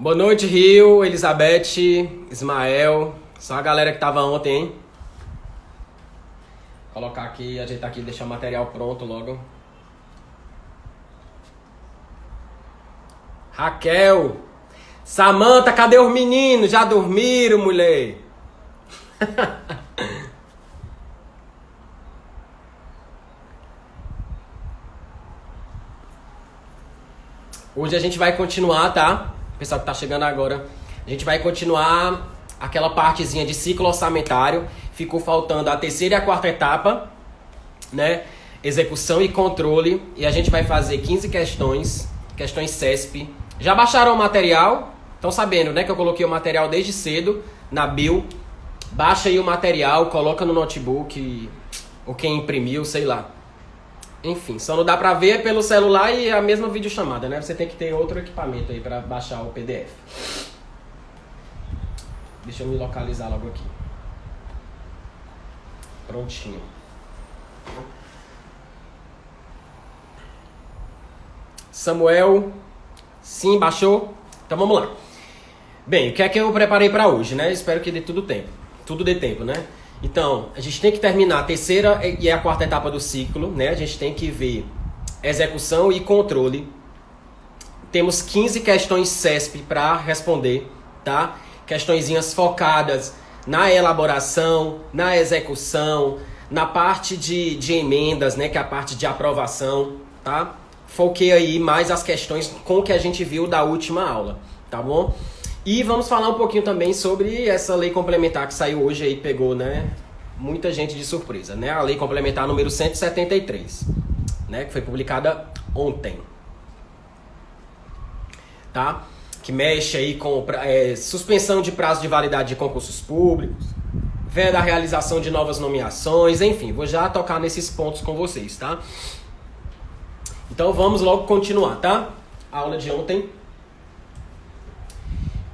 Boa noite, Rio, Elizabeth, Ismael. Só a galera que tava ontem, hein? Colocar aqui, ajeitar aqui, deixar o material pronto logo. Raquel. Samanta, cadê os meninos? Já dormiram, mulher? Hoje a gente vai continuar, tá? O pessoal que tá chegando agora. A gente vai continuar aquela partezinha de ciclo orçamentário. Ficou faltando a terceira e a quarta etapa, né? Execução e controle. E a gente vai fazer 15 questões CESP. Já baixaram o material? Estão sabendo, né? Que eu coloquei o material desde cedo na bio. Baixa aí o material, coloca no notebook, ou quem imprimiu, sei lá. Enfim, só não dá pra ver pelo celular e a mesma videochamada, né? Você tem que ter outro equipamento aí pra baixar o PDF. Deixa eu me localizar logo aqui. Prontinho. Samuel, sim, baixou? Então vamos lá. Bem, o que é que eu preparei pra hoje, né? Espero que dê tudo dê tempo, né? Então, a gente tem que terminar a terceira e a quarta etapa do ciclo, né? A gente tem que ver execução e controle. Temos 15 questões CESP para responder, tá? Questõezinhas focadas na elaboração, na execução, na parte de emendas, né? Que é a parte de aprovação, tá? Foquei aí mais as questões com o que a gente viu da última aula, tá bom? E vamos falar um pouquinho também sobre essa lei complementar que saiu hoje aí, pegou, né, muita gente de surpresa, né? A lei complementar número 173, né, que foi publicada ontem, tá? Que mexe aí com suspensão de prazo de validade de concursos públicos, veda a realização de novas nomeações, enfim, vou já tocar nesses pontos com vocês, tá? Então vamos logo continuar, tá? A aula de ontem.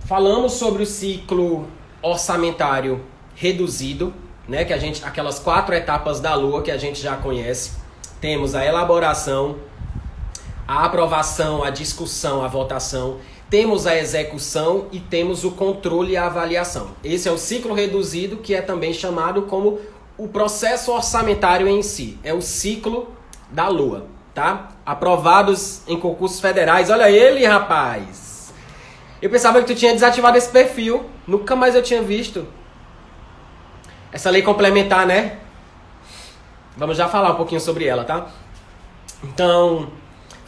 Falamos sobre o ciclo orçamentário reduzido, né? Que aquelas 4 etapas da Lua que a gente já conhece. Temos a elaboração, a aprovação, a discussão, a votação. Temos a execução e temos o controle e a avaliação. Esse é o ciclo reduzido, que é também chamado como o processo orçamentário em si. É o ciclo da Lua, tá? Aprovados em concursos federais. Olha ele, rapaz! Eu pensava que tu tinha desativado esse perfil. Nunca mais eu tinha visto. Essa lei complementar, né? Vamos já falar um pouquinho sobre ela, tá? Então,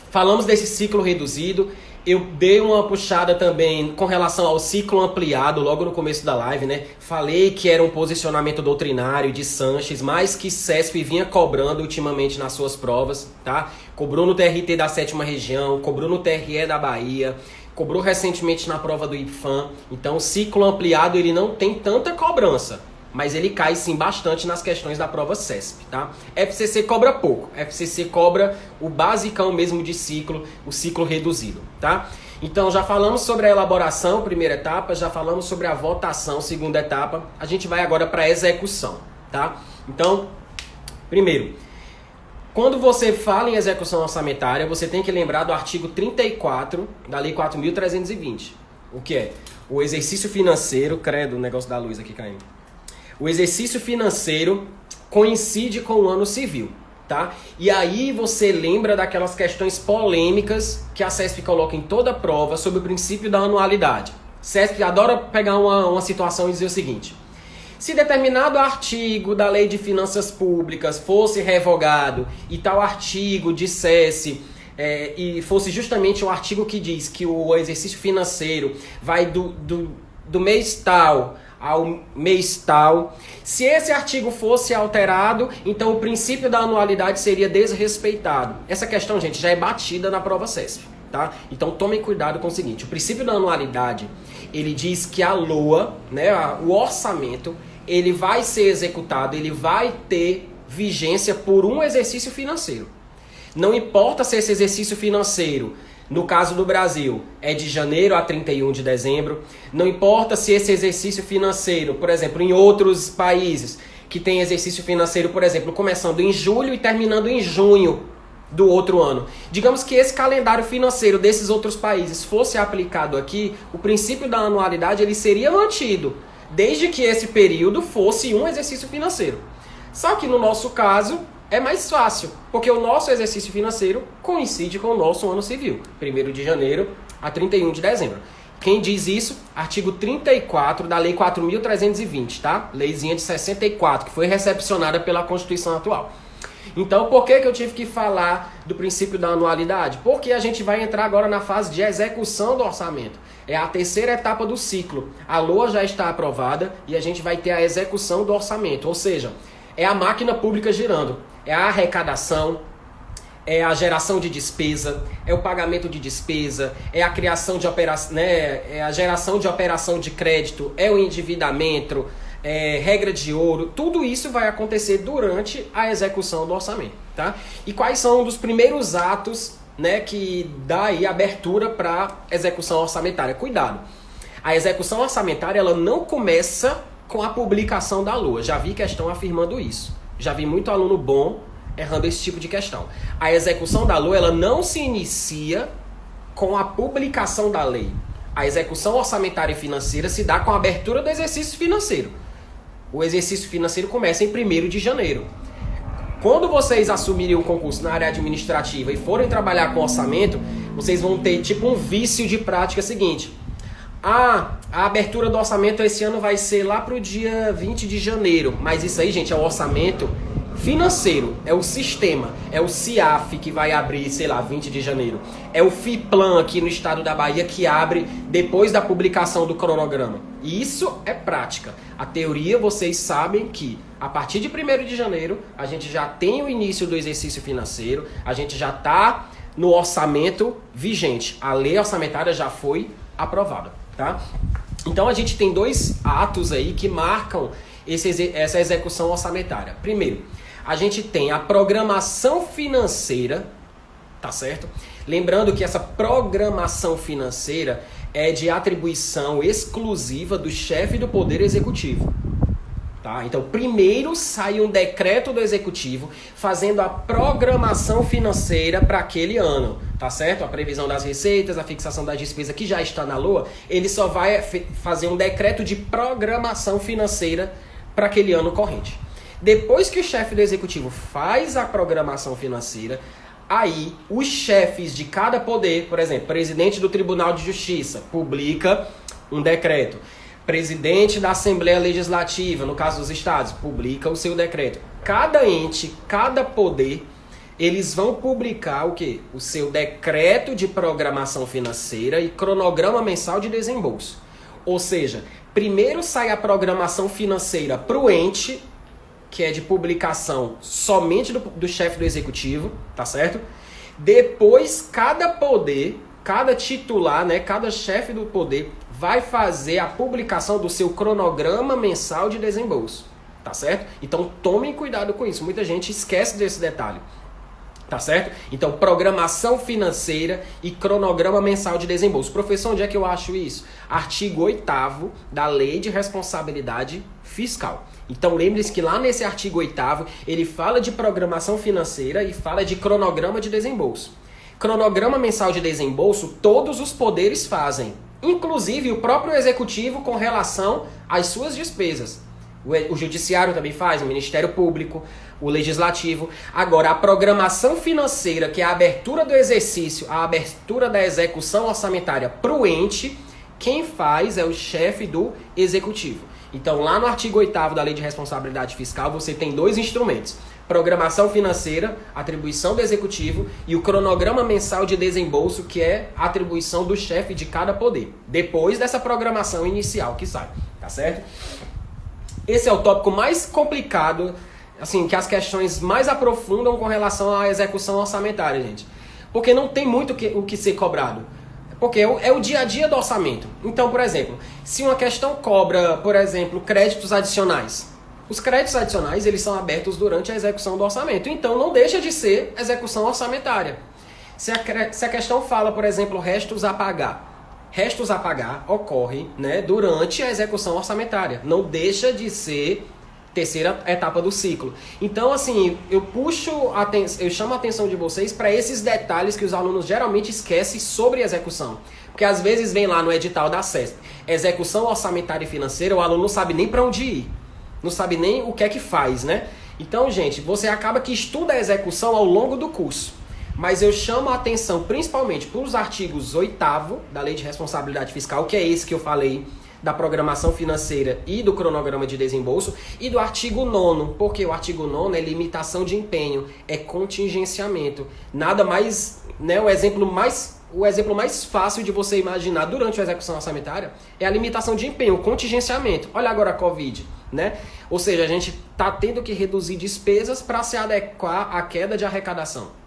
falamos desse ciclo reduzido. Eu dei uma puxada também com relação ao ciclo ampliado logo no começo da live, né? Falei que era um posicionamento doutrinário de Sanches, mas que CESP vinha cobrando ultimamente nas suas provas, tá? Cobrou no TRT da 7ª região, cobrou no TRE da Bahia, cobrou recentemente na prova do IPFAM. Então o ciclo ampliado ele não tem tanta cobrança, mas ele cai sim bastante nas questões da prova CESP, tá? FCC cobra pouco, FCC cobra o basicão mesmo de ciclo, o ciclo reduzido, tá? Então já falamos sobre a elaboração, primeira etapa, já falamos sobre a votação, segunda etapa. A gente vai agora para a execução, tá? Então, primeiro, quando você fala em execução orçamentária, você tem que lembrar do artigo 34 da Lei 4.320. O que é? O exercício financeiro, credo, o negócio da luz aqui caindo. O exercício financeiro coincide com o ano civil, tá? E aí você lembra daquelas questões polêmicas que a CESP coloca em toda prova sobre o princípio da anualidade. CESP adora pegar uma situação e dizer o seguinte: se determinado artigo da Lei de Finanças Públicas fosse revogado e tal artigo dissesse, e fosse justamente o artigo que diz que o exercício financeiro vai do mês tal ao mês tal, se esse artigo fosse alterado, então o princípio da anualidade seria desrespeitado. Essa questão, gente, já é batida na prova CESP, tá? Então tomem cuidado com o seguinte: o princípio da anualidade, ele diz que a LOA, né, o orçamento, ele vai ser executado, ele vai ter vigência por um exercício financeiro. Não importa se esse exercício financeiro, no caso do Brasil, é de janeiro a 31 de dezembro. Não importa se esse exercício financeiro, por exemplo, em outros países que tem exercício financeiro, por exemplo, começando em julho e terminando em junho. do outro ano. Digamos que esse calendário financeiro desses outros países fosse aplicado aqui, o princípio da anualidade ele seria mantido, desde que esse período fosse um exercício financeiro. Só que no nosso caso é mais fácil, porque o nosso exercício financeiro coincide com o nosso ano civil, 1º de janeiro a 31 de dezembro. Quem diz isso? Artigo 34 da Lei 4.320, tá? Leizinha de 64, que foi recepcionada pela Constituição atual. Então, por que eu tive que falar do princípio da anualidade? Porque a gente vai entrar agora na fase de execução do orçamento. É a terceira etapa do ciclo. A LOA já está aprovada e a gente vai ter a execução do orçamento. Ou seja, é a máquina pública girando. É a arrecadação, é a geração de despesa, é o pagamento de despesa, é a criação de operação, né? É a geração de operação de crédito, é o endividamento, regra de ouro, tudo isso vai acontecer durante a execução do orçamento, tá? E quais são os primeiros atos, né, que dá aí abertura para execução orçamentária? Cuidado, a execução orçamentária ela não começa com a publicação da LOA, já vi questão afirmando isso, já vi muito aluno bom errando esse tipo de questão. A execução da LOA ela não se inicia com a publicação da lei. A execução orçamentária e financeira se dá com a abertura do exercício financeiro. O exercício financeiro começa em 1º de janeiro. Quando vocês assumirem um concurso na área administrativa e forem trabalhar com orçamento, vocês vão ter tipo um vício de prática seguinte. A abertura do orçamento esse ano vai ser lá para o dia 20 de janeiro. Mas isso aí, gente, é o orçamento financeiro, é o sistema, é o CIAF que vai abrir, sei lá, 20 de janeiro. É o FIPLAN aqui no estado da Bahia que abre depois da publicação do cronograma. E isso é prática. A teoria, vocês sabem que a partir de 1º de janeiro, a gente já tem o início do exercício financeiro, a gente já está no orçamento vigente. A lei orçamentária já foi aprovada, tá? Então a gente tem 2 atos aí que marcam essa execução orçamentária. Primeiro, a gente tem a programação financeira, tá certo? Lembrando que essa programação financeira é de atribuição exclusiva do chefe do Poder Executivo. Tá? Então, primeiro sai um decreto do Executivo fazendo a programação financeira para aquele ano, tá certo? A previsão das receitas, a fixação das despesas que já está na LOA, ele só vai fazer um decreto de programação financeira para aquele ano corrente. Depois que o chefe do Executivo faz a programação financeira, aí os chefes de cada poder, por exemplo, presidente do Tribunal de Justiça, publica um decreto. Presidente da Assembleia Legislativa, no caso dos estados, publica o seu decreto. Cada ente, cada poder, eles vão publicar o quê? O seu decreto de programação financeira e cronograma mensal de desembolso. Ou seja, primeiro sai a programação financeira para o ente, que é de publicação somente do chefe do executivo, tá certo? Depois, cada poder, cada titular, né, cada chefe do poder vai fazer a publicação do seu cronograma mensal de desembolso, tá certo? Então, tomem cuidado com isso. Muita gente esquece desse detalhe, tá certo? Então, programação financeira e cronograma mensal de desembolso. Professor, onde é que eu acho isso? Artigo 8º da Lei de Responsabilidade Fiscal. Então, lembre-se que lá nesse artigo 8º, ele fala de programação financeira e fala de cronograma de desembolso. Cronograma mensal de desembolso, todos os poderes fazem, inclusive o próprio executivo com relação às suas despesas. O judiciário também faz, o Ministério Público, o Legislativo. Agora, a programação financeira, que é a abertura do exercício, a abertura da execução orçamentária para o ente, quem faz é o chefe do Executivo. Então, lá no artigo 8º da Lei de Responsabilidade Fiscal, você tem 2 instrumentos. Programação financeira, atribuição do Executivo, e o cronograma mensal de desembolso, que é a atribuição do chefe de cada poder, depois dessa programação inicial que sai, tá certo? Esse é o tópico mais complicado, assim, que as questões mais aprofundam com relação à execução orçamentária, gente. Porque não tem muito o que ser cobrado. Porque é o dia a dia do orçamento. Então, por exemplo, se uma questão cobra, por exemplo, créditos adicionais. Os créditos adicionais, eles são abertos durante a execução do orçamento. Então, não deixa de ser execução orçamentária. Se a questão fala, por exemplo, restos a pagar. Restos a pagar ocorre, né, durante a execução orçamentária. Não deixa de ser terceira etapa do ciclo. Então, assim, eu chamo a atenção de vocês para esses detalhes que os alunos geralmente esquecem sobre execução. Porque às vezes vem lá no edital da CESP, execução orçamentária e financeira, o aluno não sabe nem para onde ir. Não sabe nem o que é que faz, né? Então, gente, você acaba que estuda a execução ao longo do curso. Mas eu chamo a atenção principalmente para os artigos 8º da Lei de Responsabilidade Fiscal, que é esse que eu falei, da programação financeira e do cronograma de desembolso, e do artigo 9º, porque o artigo 9º é limitação de empenho, é contingenciamento. Nada mais, né, o exemplo mais fácil de você imaginar durante a execução orçamentária é a limitação de empenho, o contingenciamento. Olha agora a Covid, né? Ou seja, a gente está tendo que reduzir despesas para se adequar à queda de arrecadação.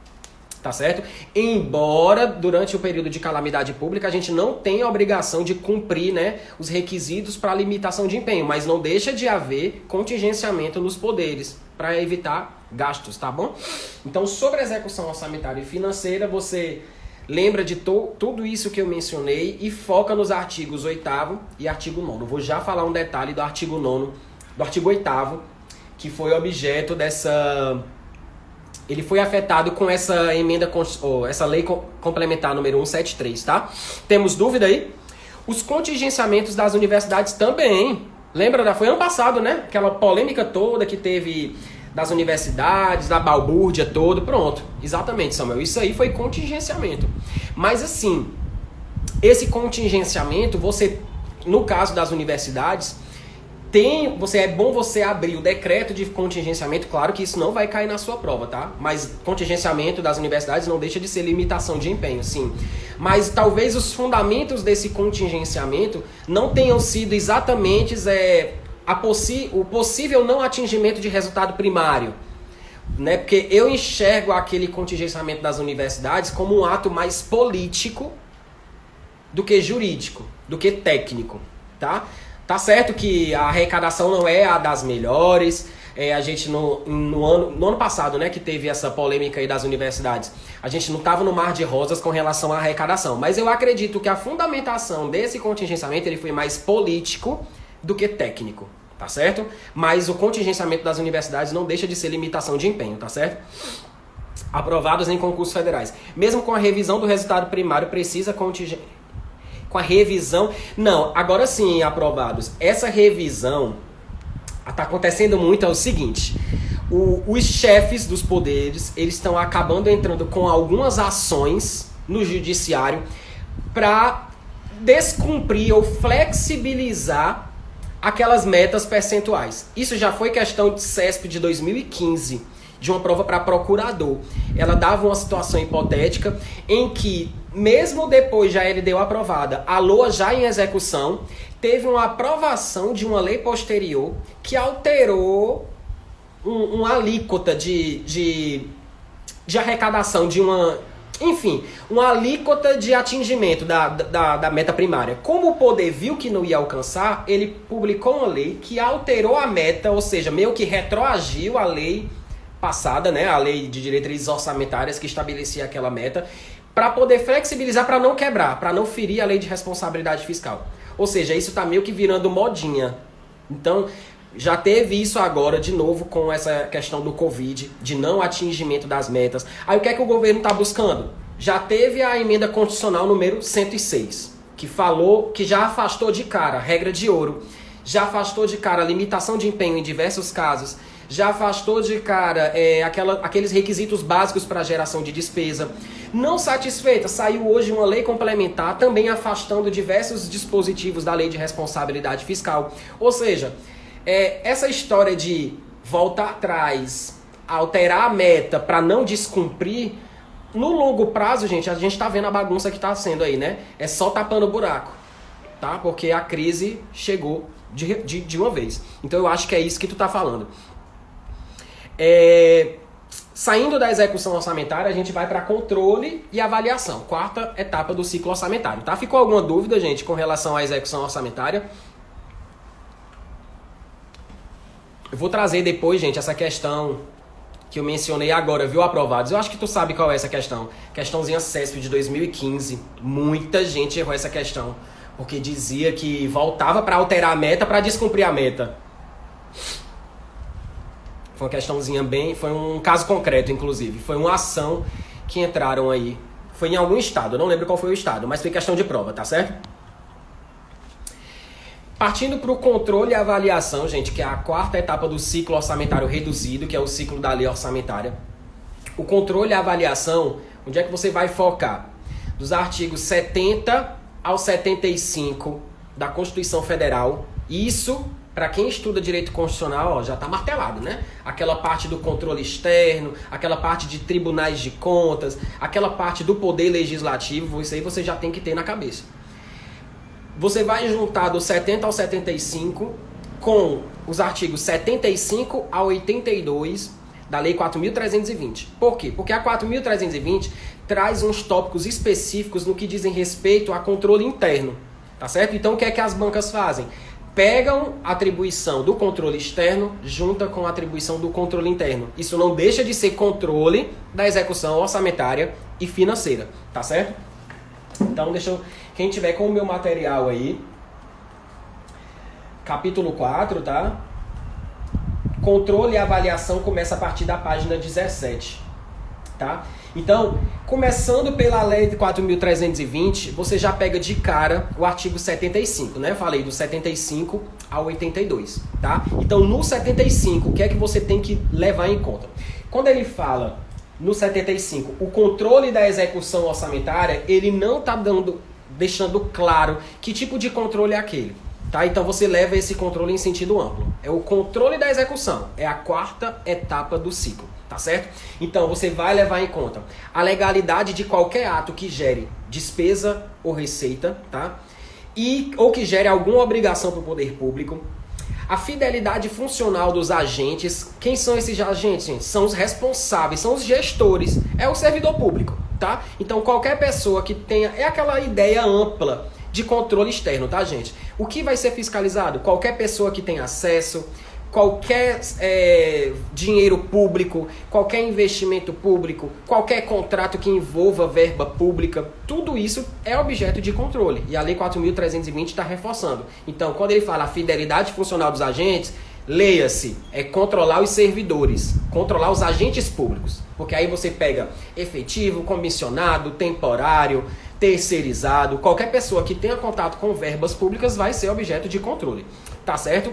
Tá certo? Embora, durante o período de calamidade pública, a gente não tenha a obrigação de cumprir, né, os requisitos para limitação de empenho, mas não deixa de haver contingenciamento nos poderes para evitar gastos, tá bom? Então, sobre a execução orçamentária e financeira, você lembra de tudo isso que eu mencionei e foca nos artigos 8º e artigo 9º. Vou já falar um detalhe do artigo 9º, do artigo 8º, que foi objeto dessa... Ele foi afetado com essa emenda, essa lei complementar número 173, tá? Temos dúvida aí? Os contingenciamentos das universidades também. Lembra? Foi ano passado, né? Aquela polêmica toda que teve das universidades, da balbúrdia toda. Pronto. Exatamente, Samuel. Isso aí foi contingenciamento. Mas assim, esse contingenciamento, você, no caso das universidades... é bom você abrir o decreto de contingenciamento, claro que isso não vai cair na sua prova, tá? Mas contingenciamento das universidades não deixa de ser limitação de empenho, sim. Mas talvez os fundamentos desse contingenciamento não tenham sido exatamente o possível não atingimento de resultado primário, né? Porque eu enxergo aquele contingenciamento das universidades como um ato mais político do que jurídico, do que técnico, tá? Tá certo que a arrecadação não é a das melhores. A gente no ano passado, né, que teve essa polêmica aí das universidades, a gente não estava no mar de rosas com relação à arrecadação. Mas eu acredito que a fundamentação desse contingenciamento ele foi mais político do que técnico, tá certo? Mas o contingenciamento das universidades não deixa de ser limitação de empenho, tá certo? Aprovados em concursos federais. Mesmo com a revisão do resultado primário, precisa contingenciar. Com a revisão... Não, agora sim, aprovados. Essa revisão está acontecendo muito, é o seguinte. Os chefes dos poderes, eles estão acabando entrando com algumas ações no judiciário para descumprir ou flexibilizar aquelas metas percentuais. Isso já foi questão de CESP de 2015, de uma prova para procurador. Ela dava uma situação hipotética em que, mesmo depois de a LDO aprovada, a LOA já em execução, teve uma aprovação de uma lei posterior que alterou uma alíquota de arrecadação de uma... Enfim, uma alíquota de atingimento da meta primária. Como o poder viu que não ia alcançar, ele publicou uma lei que alterou a meta, ou seja, meio que retroagiu a lei passada, né, a lei de diretrizes orçamentárias que estabelecia aquela meta, para poder flexibilizar, para não quebrar, para não ferir a lei de responsabilidade fiscal. Ou seja, isso está meio que virando modinha. Então, já teve isso agora de novo com essa questão do Covid, de não atingimento das metas. Aí o que é que o governo está buscando? Já teve a emenda constitucional número 106, que falou, que já afastou de cara a regra de ouro, já afastou de cara a limitação de empenho em diversos casos, já afastou de cara aqueles requisitos básicos para geração de despesa. Não satisfeita, saiu hoje uma lei complementar também afastando diversos dispositivos da lei de responsabilidade fiscal. Ou seja, essa história de voltar atrás, alterar a meta para não descumprir, no longo prazo, gente, a gente está vendo a bagunça que está sendo aí, né? É só tapando o buraco, tá? Porque a crise chegou de uma vez. Então eu acho que é isso que tu tá falando. Saindo da execução orçamentária, a gente vai para controle e avaliação, quarta etapa do ciclo orçamentário, tá? Ficou alguma dúvida, gente, com relação à execução orçamentária? Eu vou trazer depois, gente, essa questão que eu mencionei agora, viu, aprovados? Eu acho que tu sabe qual é essa questão. Questãozinha CESP de 2015. Muita gente errou essa questão, porque dizia que voltava para alterar a meta para descumprir a meta. Foi uma questãozinha bem... Foi um caso concreto, inclusive. Foi uma ação que entraram aí. Foi em algum estado, eu não lembro qual foi o estado, mas foi questão de prova, tá certo? Partindo para o controle e avaliação, gente, que é a quarta etapa do ciclo orçamentário reduzido, que é o ciclo da lei orçamentária. O controle e avaliação, onde é que você vai focar? Dos artigos 70 ao 75 da Constituição Federal. Isso, para quem estuda direito constitucional, ó, já está martelado, né? Aquela parte do controle externo, aquela parte de tribunais de contas, aquela parte do poder legislativo, isso aí você já tem que ter na cabeça. Você vai juntar do 70 ao 75 com os artigos 75 a 82 da Lei 4.320. Por quê? Porque a 4.320 traz uns tópicos específicos no que dizem respeito a controle interno, tá certo? Então o que é que as bancas fazem? Pegam a atribuição do controle externo junta com a atribuição do controle interno. Isso não deixa de ser controle da execução orçamentária e financeira, tá certo? Então, quem tiver com o meu material aí, capítulo 4, tá? Controle e avaliação começa a partir da página 17, tá? Então, começando pela lei de 4.320, você já pega de cara o artigo 75, né? Eu falei do 75 ao 82, tá? Então, no 75, o que é que você tem que levar em conta? Quando ele fala no 75, o controle da execução orçamentária, ele não está deixando claro que tipo de controle é aquele, tá? Então, você leva esse controle em sentido amplo. É o controle da execução, é a quarta etapa do ciclo. Tá certo? Então, você vai levar em conta a legalidade de qualquer ato que gere despesa ou receita, tá? Ou que gere alguma obrigação para o poder público. A fidelidade funcional dos agentes. Quem são esses agentes, gente? São os responsáveis, são os gestores. É o servidor público, tá? Então, qualquer pessoa que tenha... É aquela ideia ampla de controle externo, tá, gente? O que vai ser fiscalizado? Qualquer pessoa que tenha acesso... Qualquer dinheiro público, qualquer investimento público, qualquer contrato que envolva verba pública, tudo isso é objeto de controle. E a Lei 4.320 está reforçando. Então, quando ele fala a fidelidade funcional dos agentes, leia-se, é controlar os servidores, controlar os agentes públicos. Porque aí você pega efetivo, comissionado, temporário, terceirizado, qualquer pessoa que tenha contato com verbas públicas vai ser objeto de controle. Tá certo?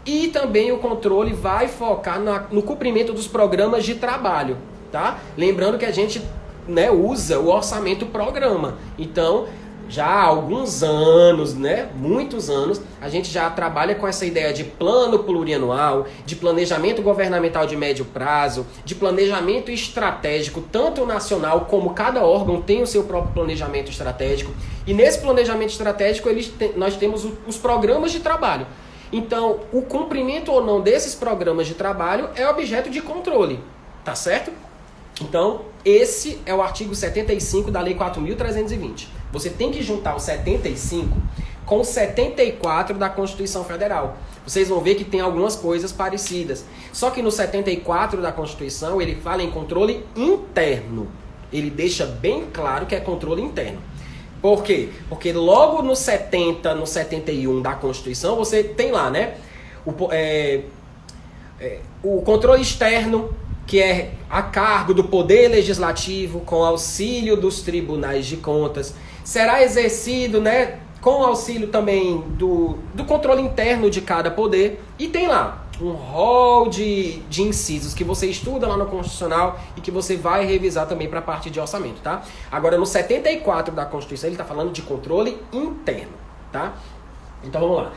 E também o controle vai focar no cumprimento dos programas de trabalho, tá? Lembrando que a gente, né, usa o orçamento programa. Então, já há alguns anos, né, muitos anos, a gente já trabalha com essa ideia de plano plurianual, de planejamento governamental de médio prazo, de planejamento estratégico, tanto nacional como cada órgão tem o seu próprio planejamento estratégico. E nesse planejamento estratégico nós temos os programas de trabalho. Então, o cumprimento ou não desses programas de trabalho é objeto de controle, tá certo? Então, esse é o artigo 75 da Lei 4.320. Você tem que juntar o 75 com o 74 da Constituição Federal. Vocês vão ver que tem algumas coisas parecidas. Só que no 74 da Constituição, ele fala em controle interno. Ele deixa bem claro que é controle interno. Por quê? Porque logo no 70, no 71 da Constituição, você tem lá, né? O controle externo, que é a cargo do Poder Legislativo, com auxílio dos tribunais de contas, será exercido, né, com auxílio também do controle interno de cada poder. E tem lá um rol de incisos que você estuda lá no Constitucional e que você vai revisar também para a parte de orçamento, tá? Agora, no 74 da Constituição, ele está falando de controle interno, tá? Então, vamos lá.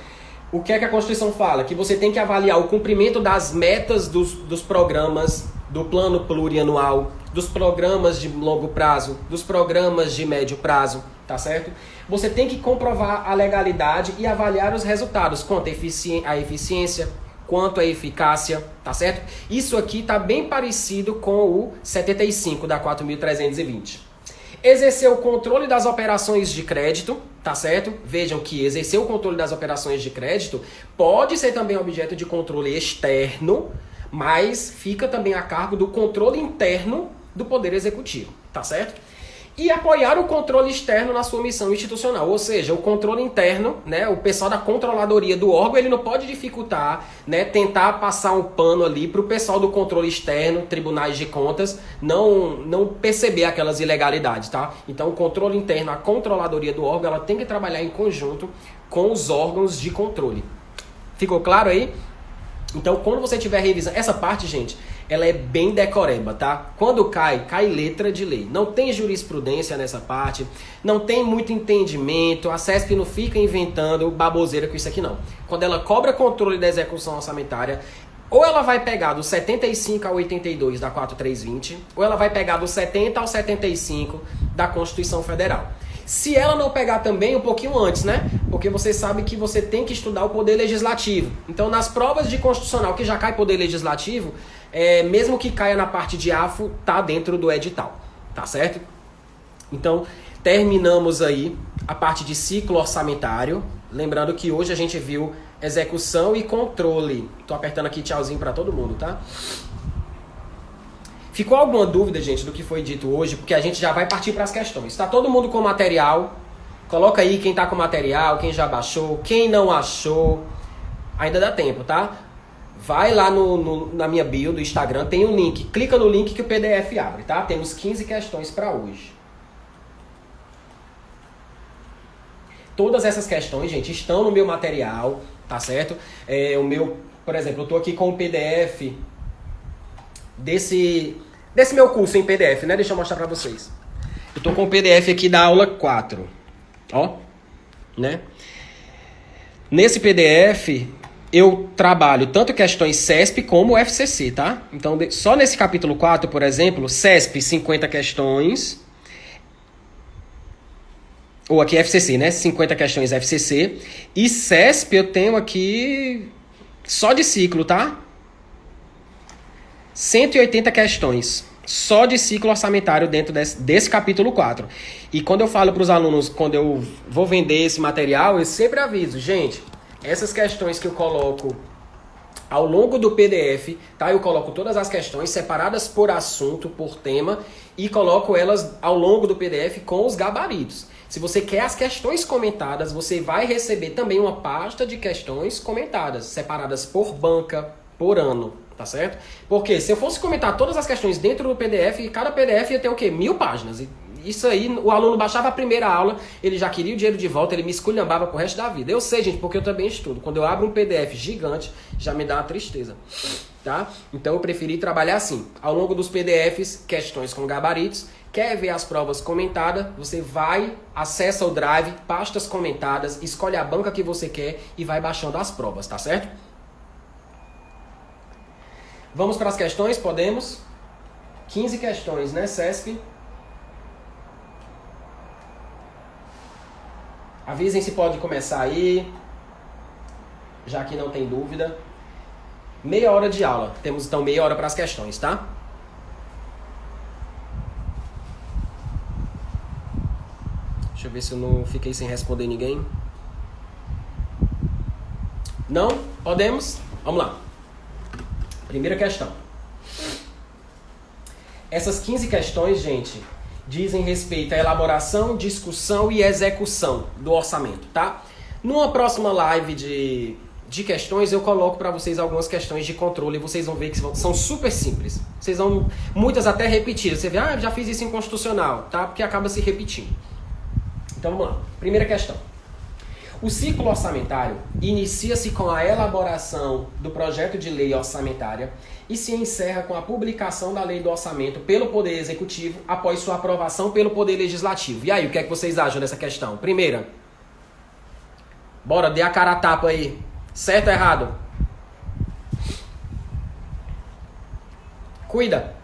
O que é que a Constituição fala? Que você tem que avaliar o cumprimento das metas dos programas do plano plurianual, dos programas de longo prazo, dos programas de médio prazo, tá certo? Você tem que comprovar a legalidade e avaliar os resultados, quanto a eficiência, quanto a eficácia, tá certo? Isso aqui está bem parecido com o 75 da 4.320. Exercer o controle das operações de crédito, tá certo? Vejam que exercer o controle das operações de crédito pode ser também objeto de controle externo, mas fica também a cargo do controle interno do Poder Executivo, tá certo? e apoiar o controle externo na sua missão institucional. Ou seja, o controle interno, né, o pessoal da controladoria do órgão, ele não pode dificultar, né, tentar passar um pano ali para o pessoal do controle externo, tribunais de contas, não perceber aquelas ilegalidades, tá? Então, o controle interno, a controladoria do órgão, ela tem que trabalhar em conjunto com os órgãos de controle. Ficou claro aí? Então, quando você estiver revisando... Essa parte, gente, ela é bem decoreba, tá? Quando cai letra de lei. Não tem jurisprudência nessa parte, não tem muito entendimento, a CESP não fica inventando baboseira com isso aqui, não. Quando ela cobra controle da execução orçamentária, ou ela vai pegar do 75 ao 82 da 4320, ou ela vai pegar do 70 ao 75 da Constituição Federal. Se ela não pegar também um pouquinho antes, né? Porque você sabe que você tem que estudar o poder legislativo. Então, nas provas de constitucional que já cai poder legislativo, mesmo que caia na parte de AFO, tá dentro do edital, tá certo? Então, terminamos aí a parte de ciclo orçamentário. Lembrando que hoje a gente viu execução e controle. Tô apertando aqui tchauzinho para todo mundo, tá? Ficou alguma dúvida, gente, do que foi dito hoje? Porque a gente já vai partir para as questões. Tá todo mundo com material? Coloca aí quem tá com material, quem já baixou, quem não achou. Ainda dá tempo, tá? Vai lá na minha bio do Instagram, tem um link. Clica no link que o PDF abre, tá? Temos 15 questões para hoje. Todas essas questões, gente, estão no meu material, tá certo? Por exemplo, eu tô aqui com o PDF... Desse meu curso em PDF, né? Deixa eu mostrar pra vocês. Eu tô com o PDF aqui da aula 4. Ó, né? Nesse PDF, eu trabalho tanto questões CESP como FCC, tá? Então, só nesse capítulo 4, por exemplo, CESP, 50 questões. Ou aqui FCC, né? 50 questões FCC. E CESP eu tenho aqui só de ciclo, tá? 180 questões, só de ciclo orçamentário dentro desse capítulo 4. E quando eu falo para os alunos, quando eu vou vender esse material, eu sempre aviso, gente, essas questões que eu coloco ao longo do PDF, tá? Eu coloco todas as questões separadas por assunto, por tema, e coloco elas ao longo do PDF com os gabaritos. Se você quer as questões comentadas, você vai receber também uma pasta de questões comentadas, separadas por banca, por ano. Tá certo? Porque se eu fosse comentar todas as questões dentro do PDF, cada PDF ia ter o quê? 1000 páginas. E isso aí, o aluno baixava a primeira aula, ele já queria o dinheiro de volta, ele me esculhambava pro resto da vida. Eu sei, gente, porque eu também estudo. Quando eu abro um PDF gigante, já me dá uma tristeza. Tá? Então eu preferi trabalhar assim. Ao longo dos PDFs, questões com gabaritos. Quer ver as provas comentadas? Você vai, acessa o Drive, pastas comentadas, escolhe a banca que você quer e vai baixando as provas, tá certo? Vamos para as questões, podemos? 15 questões, né, CESP? Avisem se pode começar aí, já que não tem dúvida. Meia hora de aula. Temos então meia hora para as questões, tá? Deixa eu ver se eu não fiquei sem responder ninguém. Não? Podemos? Vamos lá. Primeira questão. Essas 15 questões, gente, dizem respeito à elaboração, discussão e execução do orçamento, tá? Numa próxima live de questões, eu coloco para vocês algumas questões de controle e vocês vão ver que são super simples. Vocês vão, muitas até repetidas. Você vê, já fiz isso em constitucional, tá? Porque acaba se repetindo. Então vamos lá. Primeira questão. O ciclo orçamentário inicia-se com a elaboração do projeto de lei orçamentária e se encerra com a publicação da lei do orçamento pelo Poder Executivo após sua aprovação pelo Poder Legislativo. E aí, o que é que vocês acham dessa questão? Primeira, bora, dê a cara a tapa aí. Certo ou errado? Cuida.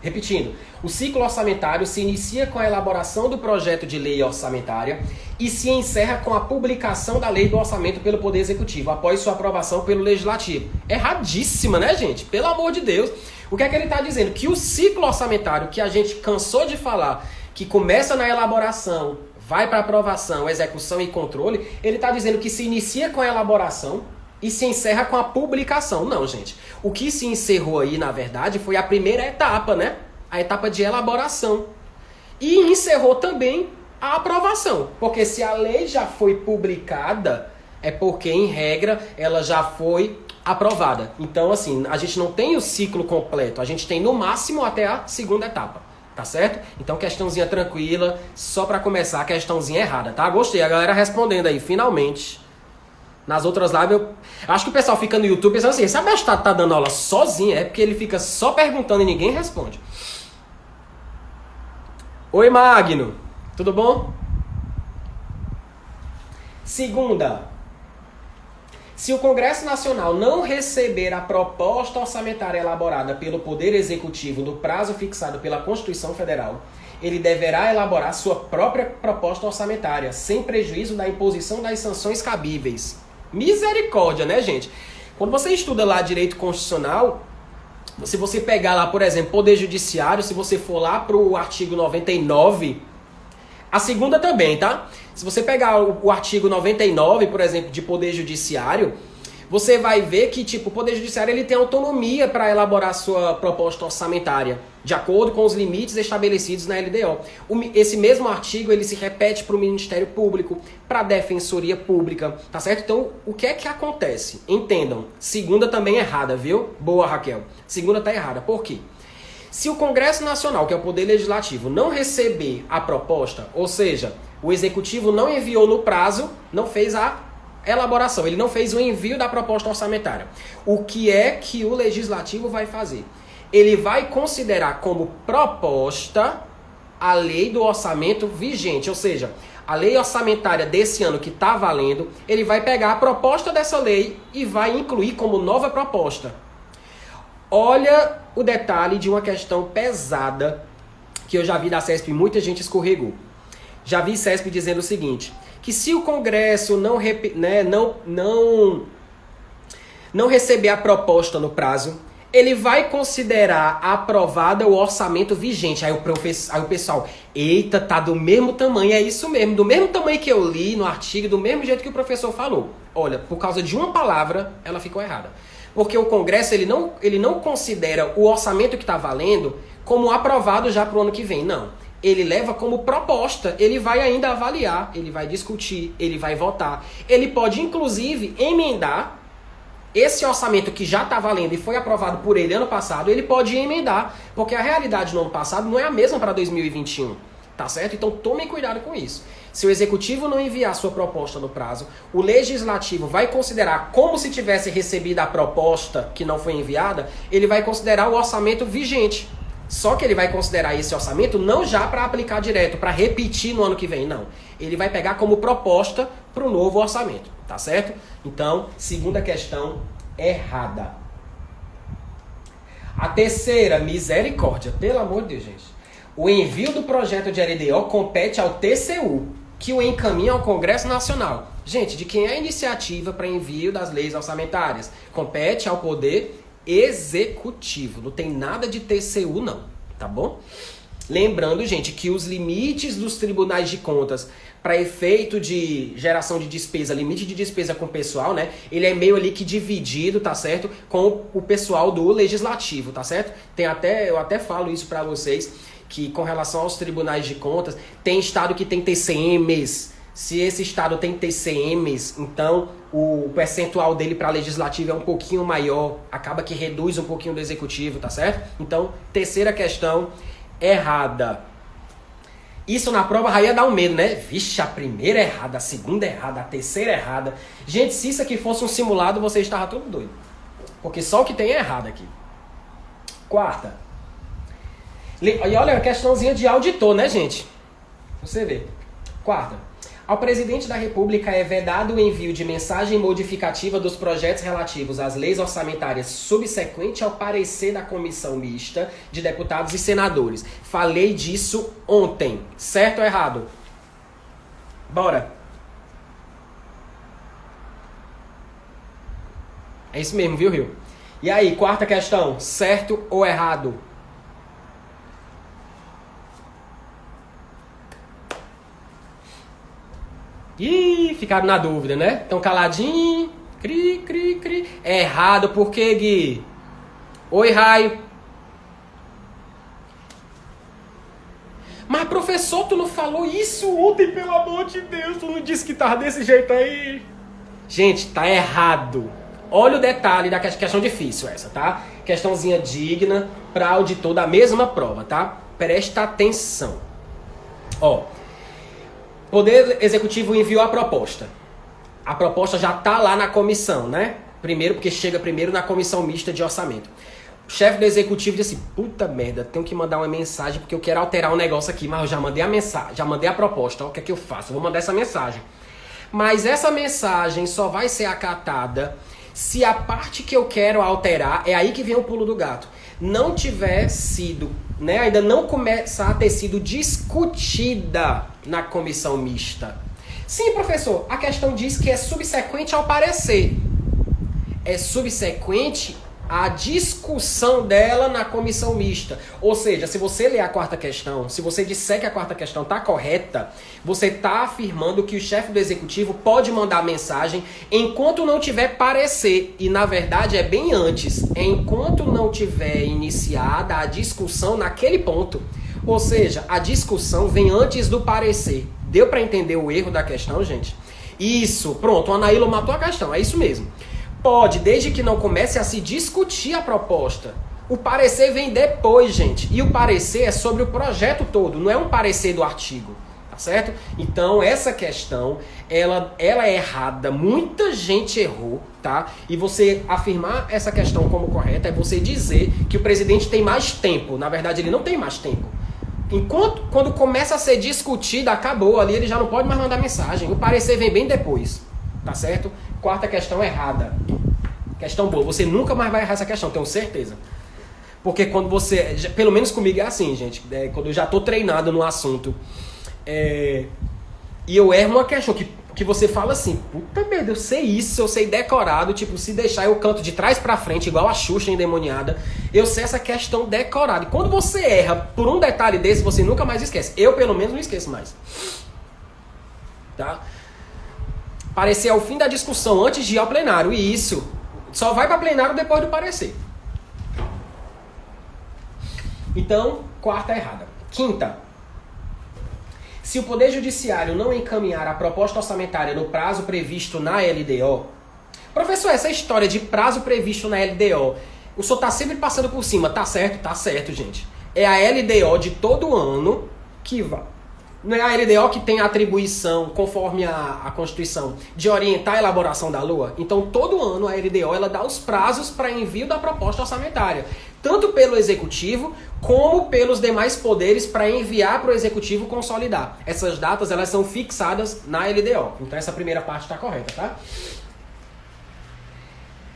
Repetindo, o ciclo orçamentário se inicia com a elaboração do projeto de lei orçamentária e se encerra com a publicação da lei do orçamento pelo Poder Executivo, após sua aprovação pelo Legislativo. Erradíssima, né, gente? Pelo amor de Deus. O que é que ele está dizendo? Que o ciclo orçamentário, que a gente cansou de falar, que começa na elaboração, vai para aprovação, execução e controle, ele está dizendo que se inicia com a elaboração e se encerra com a publicação. Não, gente. O que se encerrou aí, na verdade, foi a primeira etapa, né? a etapa de elaboração. E encerrou também a aprovação. Porque se a lei já foi publicada, é porque, em regra, ela já foi aprovada. Então, assim, a gente não tem o ciclo completo. A gente tem, no máximo, até a segunda etapa. Tá certo? Então, questãozinha tranquila. Só pra começar, questãozinha errada, tá? Gostei. A galera respondendo aí, finalmente. Nas outras lives, eu acho que o pessoal fica no YouTube pensando assim, esse abestado tá dando aula sozinho, é porque ele fica só perguntando e ninguém responde. Oi, Magno. Tudo bom? Segunda. Se o Congresso Nacional não receber a proposta orçamentária elaborada pelo Poder Executivo no prazo fixado pela Constituição Federal, ele deverá elaborar sua própria proposta orçamentária, sem prejuízo da imposição das sanções cabíveis. Misericórdia, né, gente? Quando você estuda lá direito constitucional, se você pegar lá, por exemplo, Poder Judiciário, se você for lá pro artigo 99, a segunda também, tá? Se você pegar o artigo 99, por exemplo, de Poder Judiciário, você vai ver que, tipo, o Poder Judiciário ele tem autonomia para elaborar sua proposta orçamentária, de acordo com os limites estabelecidos na LDO. Esse mesmo artigo, ele se repete para o Ministério Público, para a Defensoria Pública, tá certo? Então, o que é que acontece? Entendam, segunda também é errada, viu? Boa, Raquel. Segunda tá errada. Por quê? Se o Congresso Nacional, que é o Poder Legislativo, não receber a proposta, ou seja, o Executivo não enviou no prazo, não fez a elaboração, ele não fez o envio da proposta orçamentária. O que é que o Legislativo vai fazer? Ele vai considerar como proposta a lei do orçamento vigente, ou seja, a lei orçamentária desse ano que está valendo, ele vai pegar a proposta dessa lei e vai incluir como nova proposta. Olha o detalhe de uma questão pesada que eu já vi da CESP e muita gente escorregou. Já vi CESP dizendo o seguinte, que se o Congresso não receber a proposta no prazo, ele vai considerar aprovada o orçamento vigente. Aí o pessoal, eita, tá do mesmo tamanho, é isso mesmo, do mesmo tamanho que eu li no artigo, do mesmo jeito que o professor falou. Olha, por causa de uma palavra, ela ficou errada. Porque o Congresso ele não considera o orçamento que está valendo como aprovado já para o ano que vem, não. Ele leva como proposta, ele vai ainda avaliar, ele vai discutir, ele vai votar. Ele pode, inclusive, emendar esse orçamento que já está valendo e foi aprovado por ele ano passado, ele pode emendar, porque a realidade no ano passado não é a mesma para 2021, tá certo? Então tomem cuidado com isso. Se o Executivo não enviar sua proposta no prazo, o Legislativo vai considerar como se tivesse recebido a proposta que não foi enviada, ele vai considerar o orçamento vigente. Só que ele vai considerar esse orçamento não já para aplicar direto, para repetir no ano que vem, não. Ele vai pegar como proposta para o novo orçamento, tá certo? Então, segunda questão errada. A terceira, misericórdia, pelo amor de Deus, gente. O envio do projeto de LDO compete ao TCU, que o encaminha ao Congresso Nacional. Gente, de quem é a iniciativa para envio das leis orçamentárias? Compete ao Poder Executivo. Não tem nada de TCU, não. Tá bom? Lembrando, gente, que os limites dos tribunais de contas para efeito de geração de despesa, limite de despesa com o pessoal, né? Ele é meio ali que dividido, tá certo? Com o pessoal do Legislativo, tá certo? Eu até falo isso para vocês, que com relação aos tribunais de contas, tem estado que tem TCMs. Se esse estado tem TCMs, então o percentual dele para legislativo é um pouquinho maior, acaba que reduz um pouquinho do executivo, tá certo? Então, terceira questão errada. Isso na prova já ia dar um medo, né? Vixe, a primeira errada, a segunda errada, a terceira errada. Gente, se isso aqui fosse um simulado, você estava todo doido. Porque só o que tem é errado aqui. Quarta. E olha, a questãozinha de auditor, né, gente? Você vê. Quarta. Ao presidente da República é vedado o envio de mensagem modificativa dos projetos relativos às leis orçamentárias subsequente ao parecer da comissão mista de deputados e senadores. Falei disso ontem. Certo ou errado? Bora. É isso mesmo, viu, Rio? E aí, quarta questão. Certo ou errado? Ih, ficaram na dúvida, né? Estão caladinho. Cri, cri, cri. É errado, por quê, Gui? Oi, Raio. Mas professor, tu não falou isso ontem, pelo amor de Deus, tu não disse que tava desse jeito aí. Gente, tá errado. Olha o detalhe da questão difícil essa, tá? Questãozinha digna para auditor da mesma prova, tá? Presta atenção. Ó, Poder Executivo enviou a proposta. A proposta já tá lá na comissão, né? Primeiro, porque chega primeiro na comissão mista de orçamento. O chefe do executivo disse assim, puta merda, tenho que mandar uma mensagem porque eu quero alterar um negócio aqui, mas eu já mandei a mensagem, já mandei a proposta, ó, o que é que eu faço? Eu vou mandar essa mensagem. Mas essa mensagem só vai ser acatada se a parte que eu quero alterar, é aí que vem o pulo do gato, não tiver sido, né, ainda não começar a ter sido discutida na comissão mista. Sim, professor, a questão diz que é subsequente ao parecer. É subsequente à discussão dela na comissão mista. Ou seja, se você ler a quarta questão, se você disser que a quarta questão está correta, você está afirmando que o chefe do executivo pode mandar mensagem enquanto não tiver parecer. E na verdade é bem antes. É enquanto não tiver iniciada a discussão naquele ponto. Ou seja, a discussão vem antes do parecer. Deu para entender o erro da questão, gente? Isso, pronto, o Anaílo matou a questão, é isso mesmo. Pode, desde que não comece a se discutir a proposta. O parecer vem depois, gente. E o parecer é sobre o projeto todo, não é um parecer do artigo, tá certo? Então, essa questão, ela é errada. Muita gente errou, tá? E você afirmar essa questão como correta é você dizer que o presidente tem mais tempo. Na verdade, ele não tem mais tempo. Quando começa a ser discutido, acabou ali, ele já não pode mais mandar mensagem. O parecer vem bem depois, tá certo? Quarta questão errada. Questão boa. Você nunca mais vai errar essa questão, tenho certeza. Porque quando você... Pelo menos comigo é assim, gente. Quando eu já tô treinado no assunto. E eu erro uma questão que você fala assim, puta merda, eu sei isso, eu sei decorado. Tipo, se deixar eu canto de trás pra frente, igual a Xuxa endemoniada. Eu sei essa questão decorada. E quando você erra por um detalhe desse, você nunca mais esquece. Eu, pelo menos, não esqueço mais. Tá? Parecer ao fim da discussão antes de ir ao plenário. E isso só vai para plenário depois do parecer. Então, quarta errada. Quinta. Se o Poder Judiciário não encaminhar a proposta orçamentária no prazo previsto na LDO... Professor, essa história de prazo previsto na LDO, o senhor está sempre passando por cima. Tá certo, gente. É a LDO de todo ano que vai... Não é a LDO que tem a atribuição, conforme a Constituição, de orientar a elaboração da LOA? Então, todo ano a LDO ela dá os prazos para envio da proposta orçamentária, tanto pelo Executivo, como pelos demais poderes para enviar para o Executivo consolidar. Essas datas elas são fixadas na LDO. Então, essa primeira parte está correta, tá?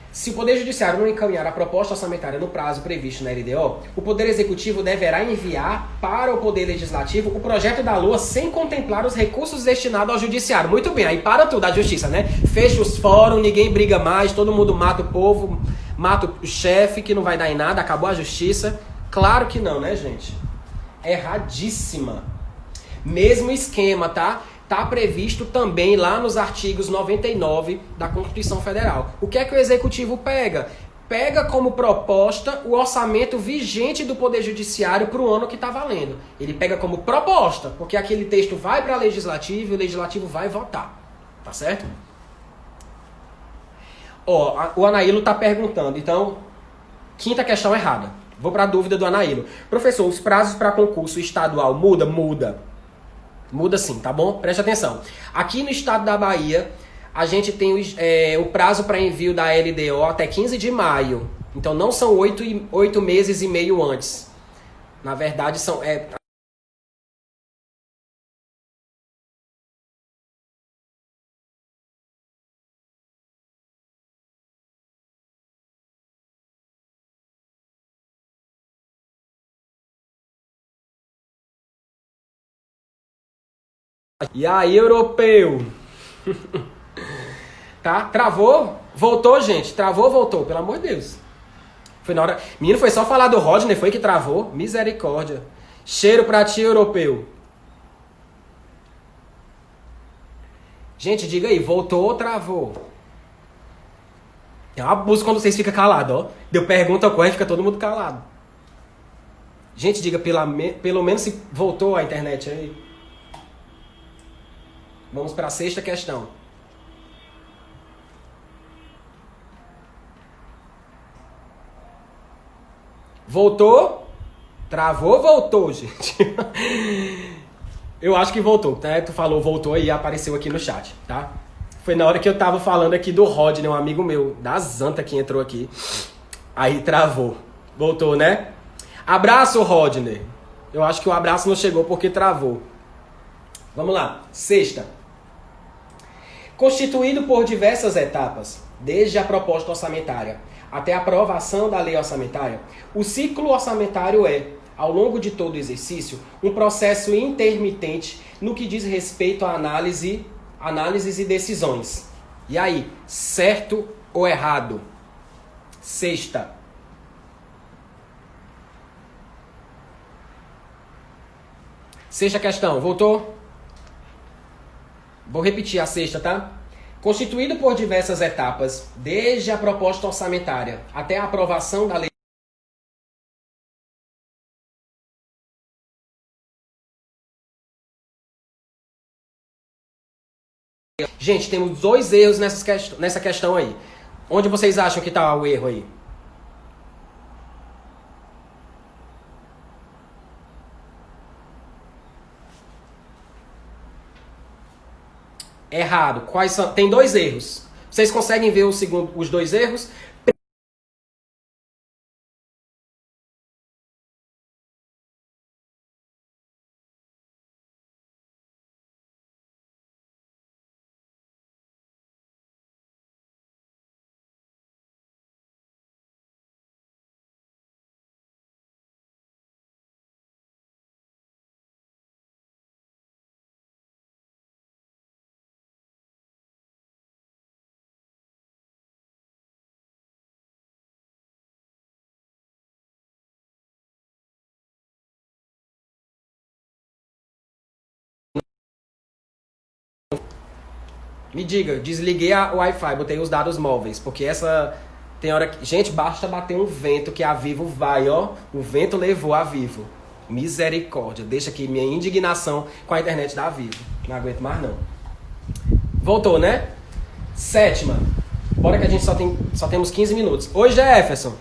Se o Poder Judiciário não encaminhar a proposta orçamentária no prazo previsto na LDO, o Poder Executivo deverá enviar para o Poder Legislativo o projeto da LOA sem contemplar os recursos destinados ao Judiciário. Muito bem, aí para tudo, a Justiça, né? Fecha os fóruns, ninguém briga mais, todo mundo mata o povo, mata o chefe, que não vai dar em nada, acabou a Justiça. Claro que não, né, gente? Erradíssima. Mesmo esquema, tá? Está previsto também lá nos artigos 99 da Constituição Federal. O que é que o Executivo pega? Pega como proposta o orçamento vigente do Poder Judiciário para o ano que está valendo. Ele pega como proposta, porque aquele texto vai para o Legislativo e o Legislativo vai votar. Tá certo? Ó, o Anaílo está perguntando, então, quinta questão errada. Vou para a dúvida do Anaílo. Professor, os prazos para concurso estadual muda? Muda sim, tá bom? Preste atenção. Aqui no estado da Bahia, a gente tem o prazo para envio da LDO até 15 de maio. Então não são 8 meses e meio antes. Na verdade, são... E aí, europeu? Tá? Travou? Voltou, gente. Travou, voltou. Pelo amor de Deus. Foi na hora... Menino, foi só falar do Rodney, foi que travou? Misericórdia. Cheiro pra ti, europeu. Gente, diga aí, voltou ou travou? É um abuso quando vocês ficam calados, ó. Deu pergunta, corre, fica todo mundo calado. Gente, diga pelo menos se voltou a internet aí. Vamos para a sexta questão. Voltou? Travou, voltou, gente. Eu acho que voltou, né? Tu falou voltou e apareceu aqui no chat, tá? Foi na hora que eu tava falando aqui do Rodney, um amigo meu, da Zanta, que entrou aqui. Aí travou. Voltou, né? Abraço, Rodney. Eu acho que o abraço não chegou porque travou. Vamos lá. Sexta. Constituído por diversas etapas, desde a proposta orçamentária até a aprovação da lei orçamentária, o ciclo orçamentário é, ao longo de todo o exercício, um processo intermitente no que diz respeito à análises e decisões. E aí, certo ou errado? Sexta. Sexta questão, voltou? Vou repetir a sexta, tá? Constituído por diversas etapas, desde a proposta orçamentária até a aprovação da lei. Gente, temos 2 erros nessa questão aí. Onde vocês acham que está o erro aí? Errado. Quais são? Tem 2 erros. Vocês conseguem ver os 2 erros? Me diga, desliguei o Wi-Fi, botei os dados móveis, porque essa tem hora que... Gente, basta bater um vento que a Vivo vai, ó. O vento levou a Vivo. Misericórdia. Deixa aqui minha indignação com a internet da Vivo. Não aguento mais, não. Voltou, né? Sétima. Bora que a gente só temos 15 minutos. Oi, Jefferson.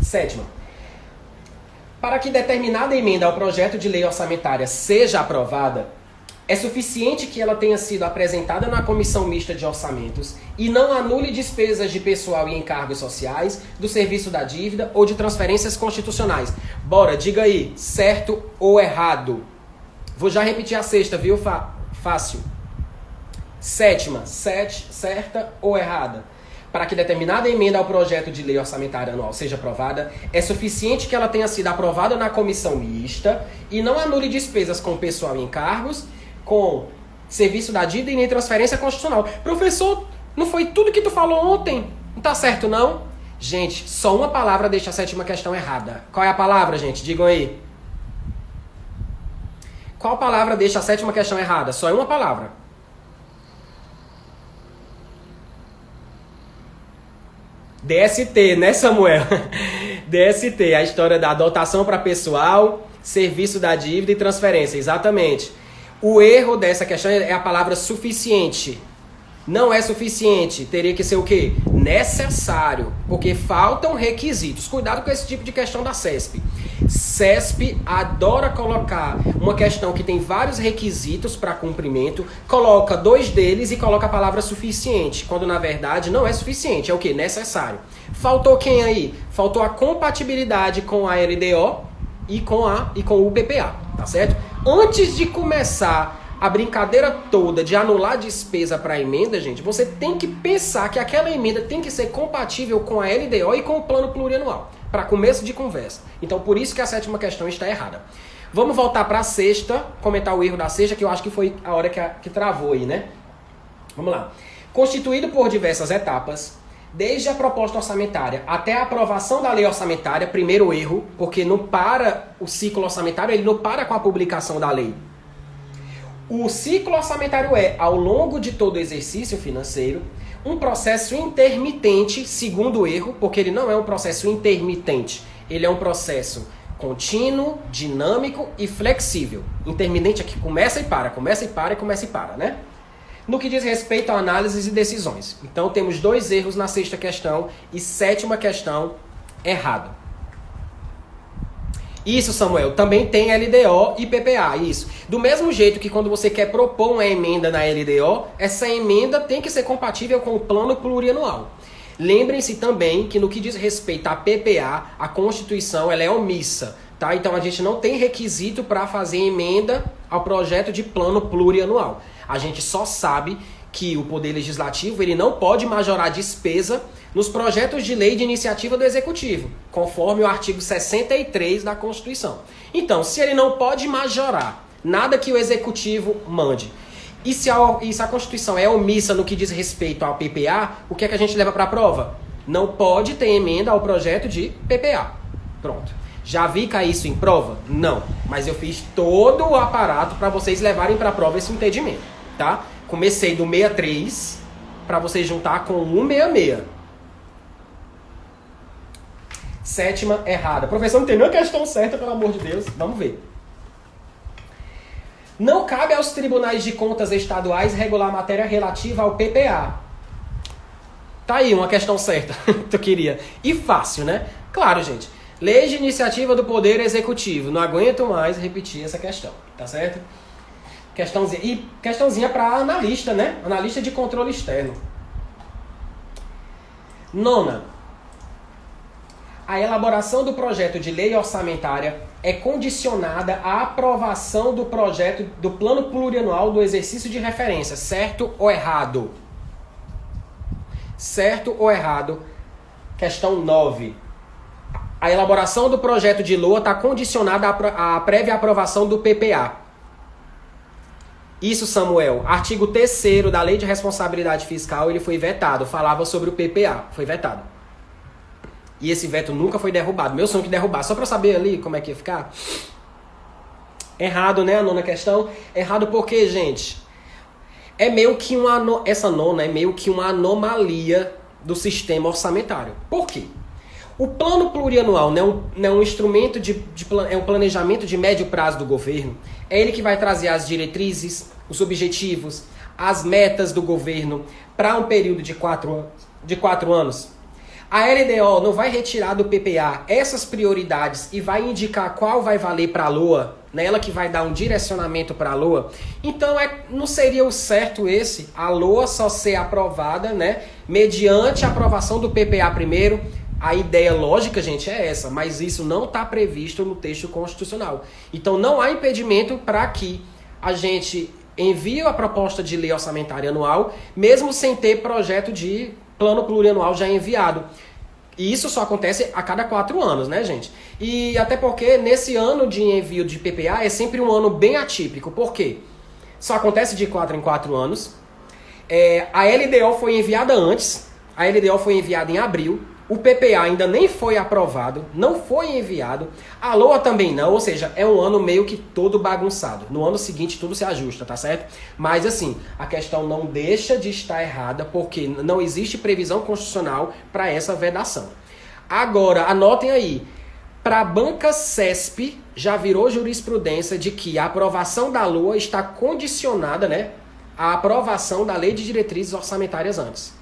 Sétima. Para que determinada emenda ao projeto de lei orçamentária seja aprovada, é suficiente que ela tenha sido apresentada na Comissão Mista de Orçamentos e não anule despesas de pessoal e encargos sociais, do serviço da dívida ou de transferências constitucionais. Bora, diga aí, certo ou errado? Vou já repetir a sexta, viu? Fácil. Sétima, certa ou errada? Para que determinada emenda ao projeto de lei orçamentária anual seja aprovada, é suficiente que ela tenha sido aprovada na Comissão Mista e não anule despesas com pessoal e encargos, com serviço da dívida e nem transferência constitucional. Professor, não foi tudo que tu falou ontem? Não tá certo, não? Gente, só uma palavra deixa a sétima questão errada. Qual é a palavra, gente? Digam aí. Qual palavra deixa a sétima questão errada? Só é uma palavra. DST, né, Samuel? DST, a história da dotação para pessoal, serviço da dívida e transferência, exatamente. O erro dessa questão é a palavra suficiente. Não é suficiente, teria que ser o quê? Necessário, porque faltam requisitos. Cuidado com esse tipo de questão da CESP. CESP adora colocar uma questão que tem vários requisitos para cumprimento, coloca 2 deles e coloca a palavra suficiente, quando na verdade não é suficiente, é o quê? Necessário. Faltou quem aí? Faltou a compatibilidade com a LDO e com o PPA, tá certo? Antes de começar a brincadeira toda de anular despesa para emenda, gente, você tem que pensar que aquela emenda tem que ser compatível com a LDO e com o plano plurianual, para começo de conversa. Então, por isso que a sétima questão está errada. Vamos voltar para a sexta, comentar o erro da sexta, que eu acho que foi a hora que travou aí, né? Vamos lá. Constituído por diversas etapas, desde a proposta orçamentária até a aprovação da lei orçamentária, primeiro erro, porque não para o ciclo orçamentário, ele não para com a publicação da lei. O ciclo orçamentário é, ao longo de todo o exercício financeiro, um processo intermitente, segundo erro, porque ele não é um processo intermitente, ele é um processo contínuo, dinâmico e flexível. Intermitente aqui começa e para, começa e para e começa e para, né? No que diz respeito a análises e decisões. Então temos 2 erros na 6ª questão e 7ª questão errado. Isso, Samuel, também tem LDO e PPA, isso. Do mesmo jeito que quando você quer propor uma emenda na LDO, essa emenda tem que ser compatível com o plano plurianual. Lembrem-se também que no que diz respeito à PPA, a Constituição ela é omissa, tá? Então a gente não tem requisito para fazer emenda ao projeto de plano plurianual. A gente só sabe que o Poder Legislativo ele não pode majorar despesa nos projetos de lei de iniciativa do Executivo, conforme o artigo 63 da Constituição. Então, se ele não pode majorar nada que o Executivo mande, e se a Constituição é omissa no que diz respeito ao PPA, o que é que a gente leva para a prova? Não pode ter emenda ao projeto de PPA. Pronto. Já vi cair isso em prova? Não. Mas eu fiz todo o aparato para vocês levarem para a prova esse entendimento, tá? Comecei do 63 para vocês juntar com 166. 7ª errada. Professor, não tem nenhuma questão certa, pelo amor de Deus. Vamos ver. Não cabe aos tribunais de contas estaduais regular matéria relativa ao PPA. Tá aí uma questão certa que eu queria. E fácil, né? Claro, gente. Lei de iniciativa do Poder Executivo. Não aguento mais repetir essa questão. Tá certo? Questãozinha. E questãozinha para analista, né? Analista de controle externo. 9ª. A elaboração do projeto de lei orçamentária é condicionada à aprovação do projeto do plano plurianual do exercício de referência. Certo ou errado? Certo ou errado? Questão 9. A elaboração do projeto de LOA está condicionada à prévia aprovação do PPA. Isso, Samuel. Artigo 3º da Lei de Responsabilidade Fiscal, ele foi vetado. Falava sobre o PPA. Foi vetado. E esse veto nunca foi derrubado. Meu sonho que derrubar. Só para eu saber ali como é que ia ficar. Errado, né? A 9ª questão. Errado porque, gente, é meio que essa 9ª é meio que uma anomalia do orçamentário. Por quê? O plano plurianual não é um instrumento é um planejamento de médio prazo do governo. É ele que vai trazer as diretrizes, os objetivos, as metas do governo para um período de 4 anos. A LDO não vai retirar do PPA essas prioridades e vai indicar qual vai valer para a LOA, né? Ela que vai dar um direcionamento para a LOA. Então não seria o certo a LOA só ser aprovada, né, mediante a aprovação do PPA primeiro. A ideia lógica, gente, é essa, mas isso não está previsto no texto constitucional. Então não há impedimento para que a gente envie a proposta de lei orçamentária anual, mesmo sem ter projeto de plano plurianual já enviado. E isso só acontece a cada 4 anos, né, gente? E até porque nesse ano de envio de PPA é sempre um ano bem atípico. Por quê? Só acontece de 4 em 4 anos. A LDO foi enviada antes. A LDO foi enviada em abril. O PPA ainda nem foi aprovado, não foi enviado. A LOA também não, ou seja, é um ano meio que todo bagunçado. No ano seguinte tudo se ajusta, tá certo? Mas assim, a questão não deixa de estar errada, porque não existe previsão constitucional para essa vedação. Agora, anotem aí, para a banca CESP já virou jurisprudência de que a aprovação da LOA está condicionada, né, à aprovação da Lei de Diretrizes Orçamentárias antes.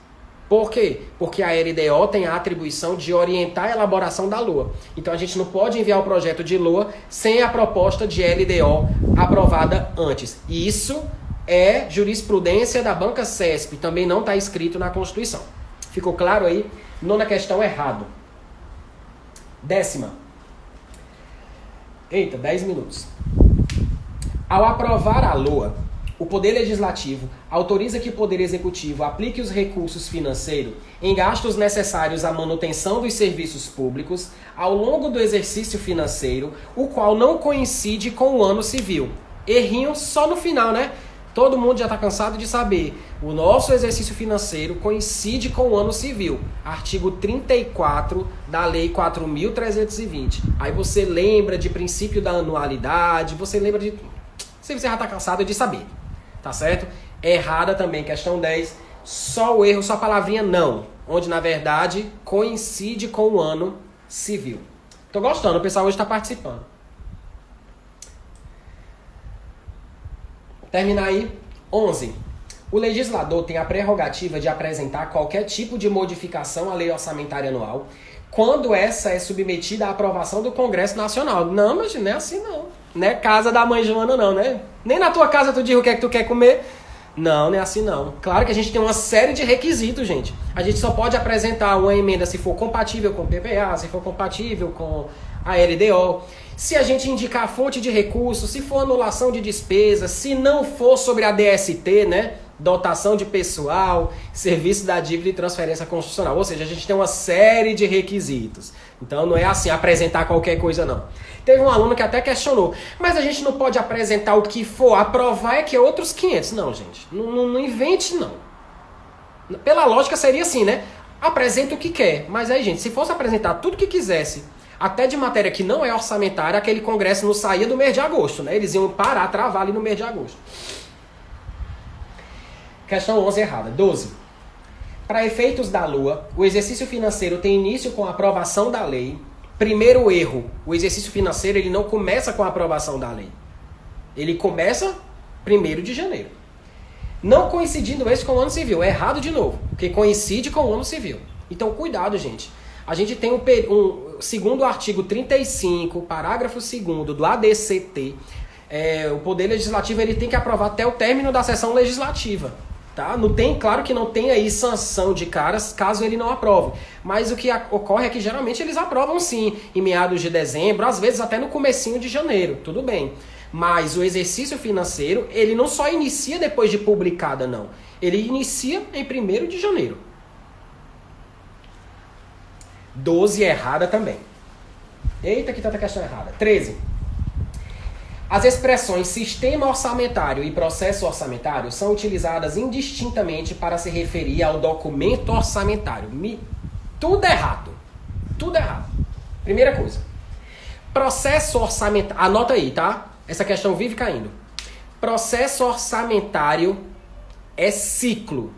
Por quê? Porque a LDO tem a atribuição de orientar a elaboração da LOA. Então a gente não pode enviar o projeto de LOA sem a proposta de LDO aprovada antes. E isso é jurisprudência da banca CESP, também não está escrito na Constituição. Ficou claro aí? 9ª questão errado. 10ª. Eita, 10 minutos. Ao aprovar a LOA, o Poder Legislativo autoriza que o Poder Executivo aplique os recursos financeiros em gastos necessários à manutenção dos serviços públicos ao longo do exercício financeiro, o qual não coincide com o ano civil. Errinho só no final, né? Todo mundo já está cansado de saber. O nosso exercício financeiro coincide com o ano civil. Artigo 34 da Lei 4.320. Aí você lembra de princípio da anualidade, você lembra de... Você já está cansado de saber. Tá certo? Errada também, questão 10. Só o erro, só a palavrinha não. Onde, na verdade, coincide com o ano civil. Tô gostando, o pessoal hoje está participando. Terminar aí. 11. O legislador tem a prerrogativa de apresentar qualquer tipo de modificação à lei orçamentária anual quando essa é submetida à aprovação do Congresso Nacional. Não, mas não é assim não. Não é casa da mãe Joana não, né? Nem na tua casa tu diz o que é que tu quer comer. Não, não é assim não. Claro que a gente tem uma série de requisitos, gente. A gente só pode apresentar uma emenda se for compatível com o PPA, se for compatível com a LDO. Se a gente indicar a fonte de recurso, se for anulação de despesas, se não for sobre a DST, né? Dotação de pessoal, serviço da dívida e transferência constitucional. Ou seja, a gente tem uma série de requisitos. Então não é assim apresentar qualquer coisa não. Teve um aluno que até questionou, mas a gente não pode apresentar o que for, aprovar é que é outros 500. Não, gente, não invente não. Pela lógica seria assim, né? Apresenta o que quer. Mas aí, gente, se fosse apresentar tudo que quisesse, até de matéria que não é orçamentária, aquele congresso não saía do mês de agosto, né? Eles iam parar, travar ali no mês de agosto. Questão 11 errada. 12. Para efeitos da LOA, o exercício financeiro tem início com a aprovação da lei. Primeiro erro, o exercício financeiro ele não começa com a aprovação da lei. Ele começa 1º de janeiro. Não coincidindo esse com o ano civil. É errado de novo, porque coincide com o ano civil. Então, cuidado, gente. A gente tem segundo o artigo 35, parágrafo 2º do ADCT, o Poder Legislativo ele tem que aprovar até o término da sessão legislativa. Tá? Não tem, claro que não tem aí sanção de caras caso ele não aprove. Mas o que ocorre é que geralmente eles aprovam sim, em meados de dezembro, às vezes até no comecinho de janeiro, tudo bem. Mas o exercício financeiro, ele não só inicia depois de publicada, não. Ele inicia em 1º de janeiro. 12 errada também. Eita, que tanta questão errada. 13. As expressões sistema orçamentário e processo orçamentário são utilizadas indistintamente para se referir ao documento orçamentário. Tudo errado. Tudo errado. Primeira coisa. Processo orçamentário. Anota aí, tá? Essa questão vive caindo. Processo orçamentário é ciclo.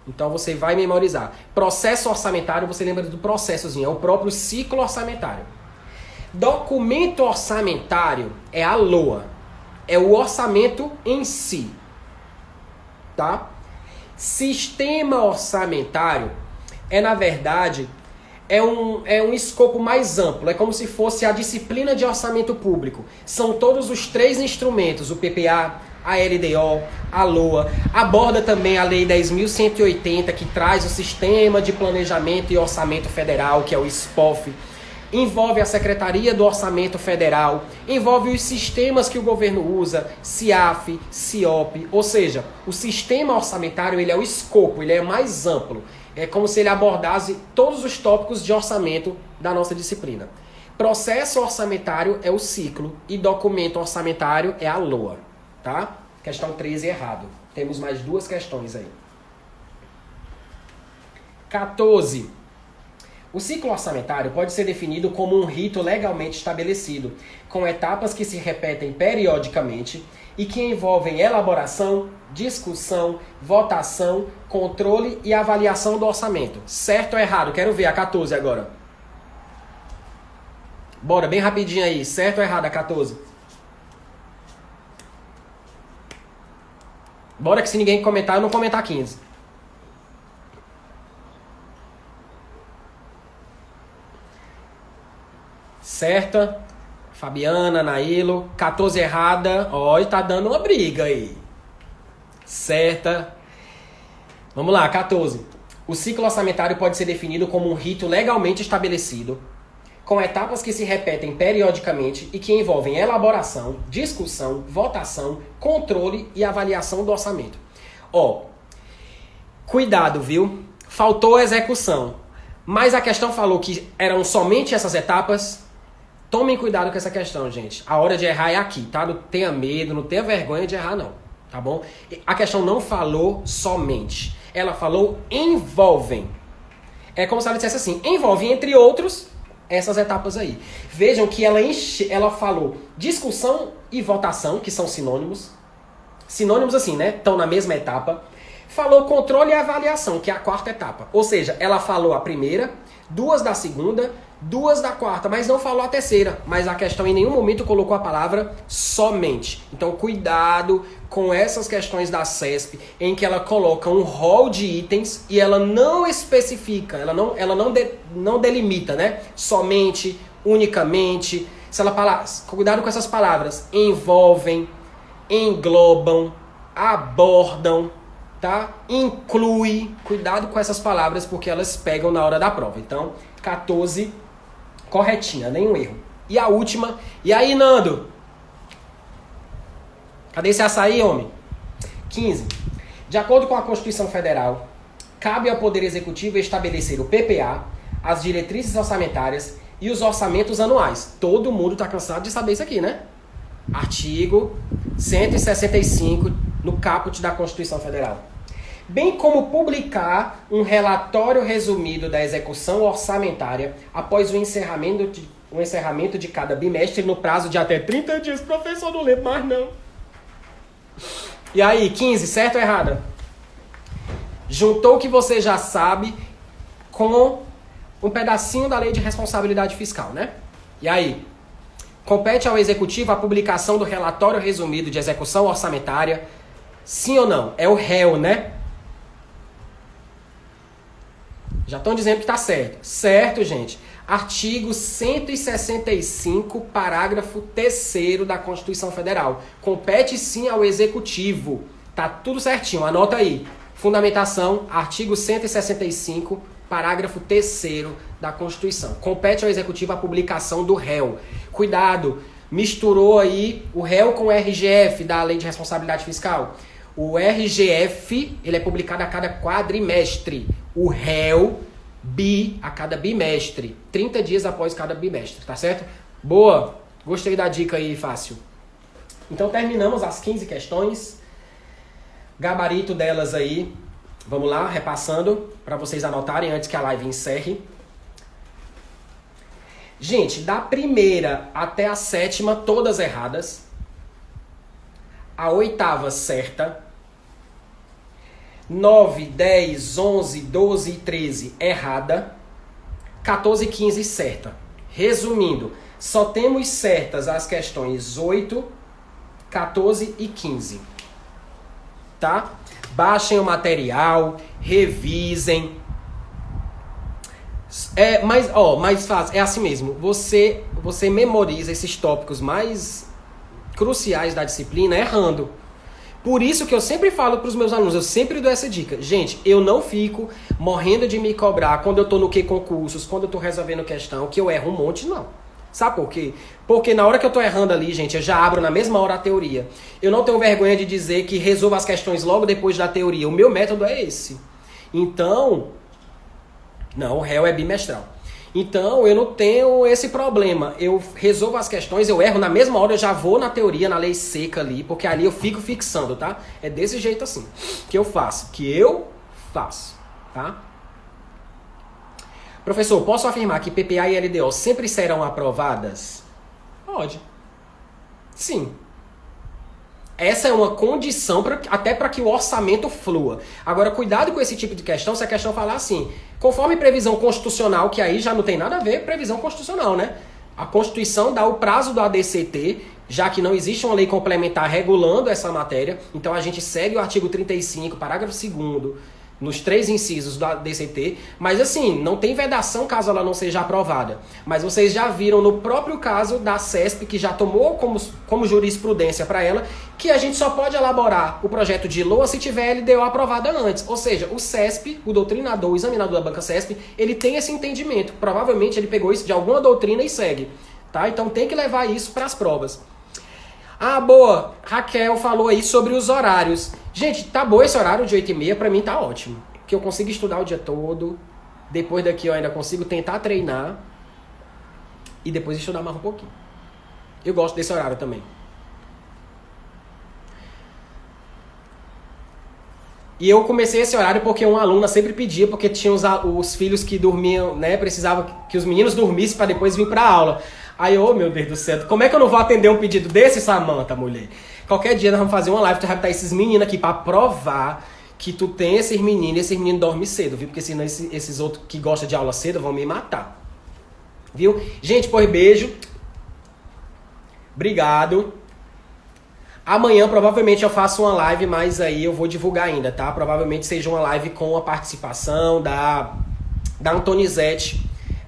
Então você vai memorizar. Processo orçamentário, você lembra do processozinho, é o próprio ciclo orçamentário. Documento orçamentário é a LOA. É o orçamento em si. Tá? Sistema orçamentário é, na verdade, é um escopo mais amplo. É como se fosse a disciplina de orçamento público. São todos os 3 instrumentos, o PPA, a LDO, a LOA. Aborda também a Lei 10.180, que traz o Sistema de Planejamento e Orçamento Federal, que é o SPOF. Envolve a Secretaria do Orçamento Federal, envolve os sistemas que o governo usa, CIAF, CIOP, ou seja, o sistema orçamentário ele é o escopo, ele é mais amplo. É como se ele abordasse todos os tópicos de orçamento da nossa disciplina. Processo orçamentário é o ciclo e documento orçamentário é a LOA, tá? Questão 13 errado. Temos mais 2 questões aí. 14. O ciclo orçamentário pode ser definido como um rito legalmente estabelecido, com etapas que se repetem periodicamente e que envolvem elaboração, discussão, votação, controle e avaliação do orçamento. Certo ou errado? Quero ver a 14 agora. Bora, bem rapidinho aí. Certo ou errado a 14? Bora que se ninguém comentar, eu não comentar 15. Certa, Fabiana, Nailo, 14 errada, ó, tá dando uma briga aí. Certa. Vamos lá, 14. O ciclo orçamentário pode ser definido como um rito legalmente estabelecido, com etapas que se repetem periodicamente e que envolvem elaboração, discussão, votação, controle e avaliação do orçamento. Ó, cuidado, viu? Faltou execução. Mas a questão falou que eram somente essas etapas. Tomem cuidado com essa questão, gente. A hora de errar é aqui, tá? Não tenha medo, não tenha vergonha de errar, não. Tá bom? A questão não falou somente. Ela falou envolvem. É como se ela dissesse assim, envolve, entre outros, essas etapas aí. Vejam que ela falou discussão e votação, que são sinônimos. Sinônimos assim, né? Estão na mesma etapa. Falou controle e avaliação, que é a 4ª etapa. Ou seja, ela falou a primeira, 2 da segunda, 2 da quarta, mas não falou a terceira. Mas a questão em nenhum momento colocou a palavra somente. Então, cuidado com essas questões da CESP, em que ela coloca um rol de itens e ela não especifica, ela não delimita, né? Somente, unicamente. Se ela falar, cuidado com essas palavras. Envolvem, englobam, abordam, tá? Inclui. Cuidado com essas palavras porque elas pegam na hora da prova. Então, 14, corretinha, nenhum erro. E a última. E aí, Nando? Cadê esse açaí, homem? 15. De acordo com a Constituição Federal, cabe ao Poder Executivo estabelecer o PPA, as diretrizes orçamentárias e os orçamentos anuais. Todo mundo está cansado de saber isso aqui, né? Artigo 165 no caput da Constituição Federal. Bem como publicar um relatório resumido da execução orçamentária após o encerramento de cada bimestre no prazo de até 30 dias. Professor, não lembro mais não. E aí, 15, certo ou errada? Juntou o que você já sabe com um pedacinho da Lei de Responsabilidade Fiscal, né? E aí? Compete ao Executivo a publicação do relatório resumido de execução orçamentária? Sim ou não? É o réu, né? Já estão dizendo que está certo. Certo, gente. Artigo 165, parágrafo 3º da Constituição Federal. Compete sim ao Executivo. Tá tudo certinho, anota aí. Fundamentação, artigo 165, parágrafo 3º da Constituição. Compete ao Executivo a publicação do réu. Cuidado, misturou aí o réu com o RGF da Lei de Responsabilidade Fiscal. O RGF, ele é publicado a cada quadrimestre. O réu, a cada bimestre. 30 dias após cada bimestre, tá certo? Boa! Gostei da dica aí, fácil. Então terminamos as 15 questões. Gabarito delas aí. Vamos lá, repassando, para vocês anotarem antes que a live encerre. Gente, da primeira até a sétima, todas erradas. A oitava, certa. 9, 10, 11, 12 e 13, errada. 14 e 15, certa. Resumindo, só temos certas as questões 8, 14 e 15. Tá? Baixem o material, revisem. Mais fácil, é assim mesmo. Você memoriza esses tópicos mais cruciais da disciplina errando. Por isso que eu sempre falo para os meus alunos, eu sempre dou essa dica. Gente, eu não fico morrendo de me cobrar quando eu estou no concursos, quando eu estou resolvendo questão, que eu erro um monte, não. Sabe por quê? Porque na hora que eu estou errando ali, gente, eu já abro na mesma hora a teoria. Eu não tenho vergonha de dizer que resolvo as questões logo depois da teoria. O meu método é esse. Então, não, o réu é bimestral. Então, eu não tenho esse problema. Eu resolvo as questões, eu erro na mesma hora, eu já vou na teoria, na lei seca ali, porque ali eu fico fixando, tá? É desse jeito assim que eu faço, tá? Professor, posso afirmar que PPA e LDO sempre serão aprovadas? Pode. Sim. Essa é uma condição até para que o orçamento flua. Agora, cuidado com esse tipo de questão, se a questão falar assim, conforme previsão constitucional, que aí já não tem nada a ver previsão constitucional, né? A Constituição dá o prazo do ADCT, já que não existe uma lei complementar regulando essa matéria, então a gente segue o artigo 35, parágrafo 2º, nos 3 incisos do ADCT, mas assim, não tem vedação caso ela não seja aprovada. Mas vocês já viram no próprio caso da CESP, que já tomou como jurisprudência para ela, que a gente só pode elaborar o projeto de LOA se tiver LDO aprovada antes. Ou seja, o CESP, o doutrinador, o examinador da banca CESP, ele tem esse entendimento. Provavelmente ele pegou isso de alguma doutrina e segue. Tá? Então tem que levar isso para as provas. Ah, boa, Raquel falou aí sobre os horários. Gente, tá bom esse horário de 8h30, pra mim tá ótimo. Porque eu consigo estudar o dia todo, depois daqui eu ainda consigo tentar treinar e depois estudar mais um pouquinho. Eu gosto desse horário também. E eu comecei esse horário porque uma aluna sempre pedia, porque tinha os filhos que dormiam, né, precisava que os meninos dormissem pra depois vir pra aula. Aí, meu Deus do céu, como é que eu não vou atender um pedido desse, Samanta, mulher? Qualquer dia nós vamos fazer uma live, tu vai botar esses meninos aqui pra provar que tu tem esses meninos dormem cedo, viu? Porque senão esses outros que gostam de aula cedo vão me matar. Viu? Gente, pois beijo. Obrigado. Amanhã provavelmente eu faço uma live, mas aí eu vou divulgar ainda, tá? Provavelmente seja uma live com a participação da Antonizete,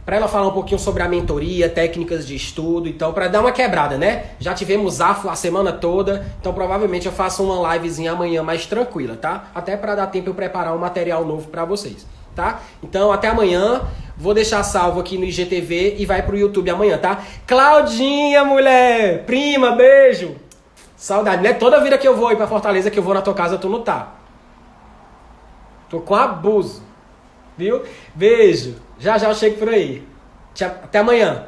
para ela falar um pouquinho sobre a mentoria, técnicas de estudo, então para dar uma quebrada, né? Já tivemos afro a semana toda, então provavelmente eu faço uma livezinha amanhã mais tranquila, tá? Até para dar tempo eu preparar um material novo para vocês, tá? Então até amanhã, vou deixar salvo aqui no IGTV e vai pro YouTube amanhã, tá? Claudinha, mulher! Prima, beijo! Saudade, né? Toda vida que eu vou ir pra Fortaleza, que eu vou na tua casa, tu não tá. Tô com abuso. Viu? Beijo. Já já eu chego por aí. Até amanhã.